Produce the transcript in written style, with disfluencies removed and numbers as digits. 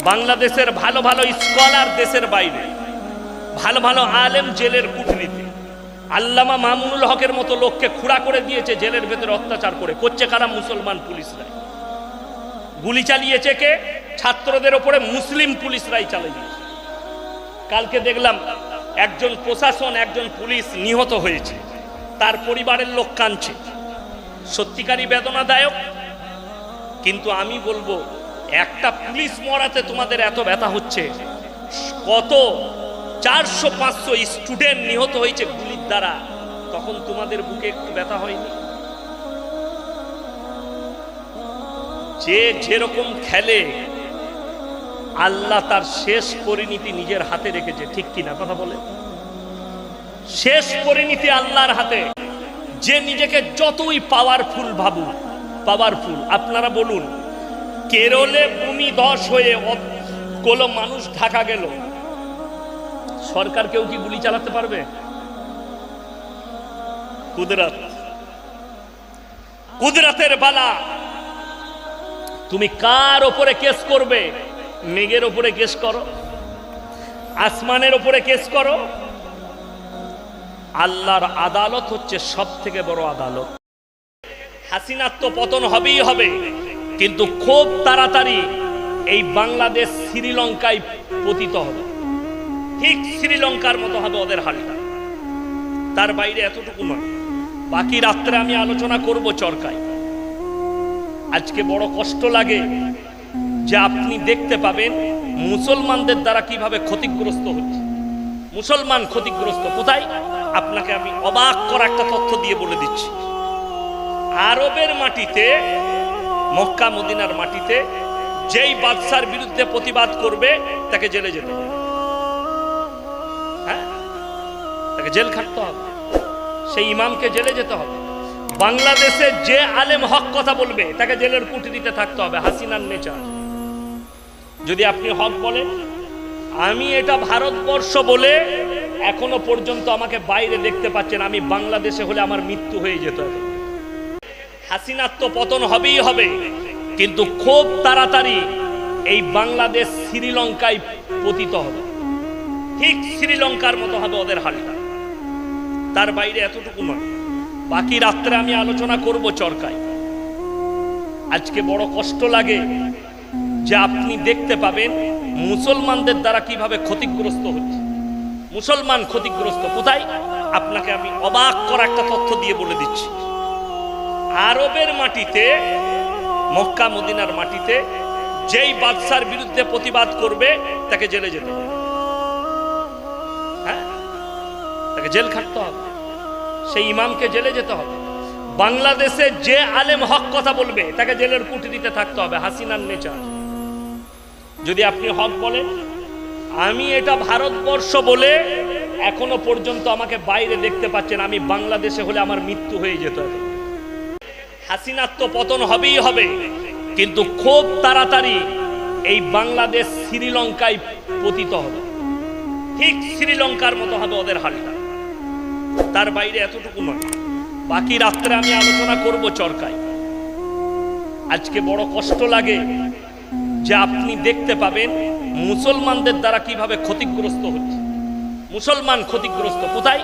বাংলাদেশের ভালো ভালো স্কলার দেশের বাইরে, ভালো ভালো আলেম জেলের কূটনীতি। আল্লামা মামুনুল হকের মতো লোককে খুঁড়া করে দিয়েছে জেলের ভেতরে অত্যাচার করে। করছে কারা? মুসলমান পুলিশরা। গুলি চালিয়েছে কে? ছাত্রদের ওপরে মুসলিম পুলিশরাই চালিয়েছে। কালকে দেখলাম একজন প্রশাসন, একজন পুলিশ নিহত হয়েছে, তার পরিবারের লোক কাঁদছে। সত্যিকারই বেদনাদায়ক। কিন্তু আমি বলবো, একটা পুলিশ মরাতে তোমাদের এত ব্যথা হচ্ছে, কত 400-500 স্টুডেন্ট নিহত হয়েছে গুলির দ্বারা, তখন তোমাদের বুকে একটু ব্যথা হয়নি? যে যেরকম খেলে আল্লাহ তার শেষ পরিণতি নিজের হাতে রেখেছে, ঠিক কিনা কথা বলে? শেষ পরিণতি আল্লাহর হাতে। যে নিজেকে যতই পাওয়ারফুল ভাবুক, পাওয়ারফুল। আপনারা বলুন, কেরলে ভূমি ধস হয়ে কোনো মানুষ ঢাকা গেল, সরকার কেউ কি গুলি চালাতে পারবে? কুদরত, কুদরতের বালা। তুমি কার ওপরে কেস করবে? মেঘের ওপরে কেস করো, আসমানের ওপরে কেস করো। আল্লাহর আদালত হচ্ছে সব থেকে বড় আদালত। হাসিনার তো পতন হবেই হবে, কিন্তু খুব তাড়াতাড়ি এই বাংলাদেশ শ্রীলঙ্কায় পতিত হবে। ঠিক শ্রীলঙ্কার মতো হবে ওদের হালটা। তার বাইরে এতটুকু নয়। বাকি রাত্রে আমি আলোচনা করব চরকায়। আজকে বড় কষ্ট লাগে যে আপনি দেখতে পাবেন মুসলমানদের দ্বারা কিভাবে ক্ষতিগ্রস্ত হচ্ছে। মুসলমান ক্ষতিগ্রস্ত কোথায়? আপনাকে আমি অবাক করা একটা তথ্য দিয়ে বলে দিচ্ছি। আরবের মাটিতে, মক্কা মদিনার মাটিতে যেই বাদশার বিরুদ্ধে প্রতিবাদ করবে তাকে জেলে যেতে হবে। হ্যাঁ, তাকে জেল খাটতে হবে, সেই ইমামকে জেলে যেতে হবে। বাংলাদেশে যে আলেম হক কথা বলবে তাকে জেলের কুঠরিতে থাকতে হবে। হাসিনার নেচার। যদি আপনি হক বলেন, আমি এটা ভারতবর্ষ বলে এখনো পর্যন্ত আমাকে বাইরে দেখতে পাচ্ছেন, আমি বাংলাদেশে হলে আমার মৃত্যু হয়ে যেত। হাসিনার তো পতন হবেই হবে, কিন্তু খুব তাড়াতাড়ি এই বাংলাদেশ শ্রীলঙ্কায় পতিত হবে। ঠিক শ্রীলঙ্কার মতো হবে ওদের হালটা। তার বাইরে এতটুকু নয়। বাকি রাত্রে আমি আলোচনা করব চরকায়। আজকে বড় কষ্ট লাগে যে আপনি দেখতে পাবেন মুসলমানদের দ্বারা কিভাবে ক্ষতিগ্রস্ত হচ্ছে। মুসলমান ক্ষতিগ্রস্ত কোথায়? আপনাকে আমি অবাক করা একটা তথ্য দিয়ে বলে দিচ্ছি। আরবের মাটিতে, মক্কা মদিনার মাটিতে যেই বাদশার বিরুদ্ধে প্রতিবাদ করবে তাকে জেলে যেতে হবে। হ্যাঁ, তাকে জেল খাটতে হবে, সেই ইমামকে জেলে যেতে হবে। বাংলাদেশে যে আলেম হক কথা বলবে তাকে জেলের কুঠরিতে থাকতে হবে। হাসিনার নেচার। যদি আপনি হক বলেন, আমি এটা ভারতবর্ষ বলে এখনো পর্যন্ত আমাকে বাইরে দেখতে পাচ্ছেন, আমি বাংলাদেশে হলে আমার মৃত্যু হয়ে যেত। হাসিনার তো পতন হবেই হবে, কিন্তু খুব তাড়াতাড়ি এই বাংলাদেশ শ্রীলঙ্কায় পতিত হবে। ঠিক শ্রীলঙ্কার মতো হবে ওদের হালটা। তার বাইরে এতটুকু নয়। বাকি রাত্রে আমি আলোচনা করব চরকায়। আজকে বড় কষ্ট লাগে যে আপনি দেখতে পাবেন মুসলমানদের দ্বারা কিভাবে ক্ষতিগ্রস্ত হচ্ছে। মুসলমান ক্ষতিগ্রস্ত কোথায়?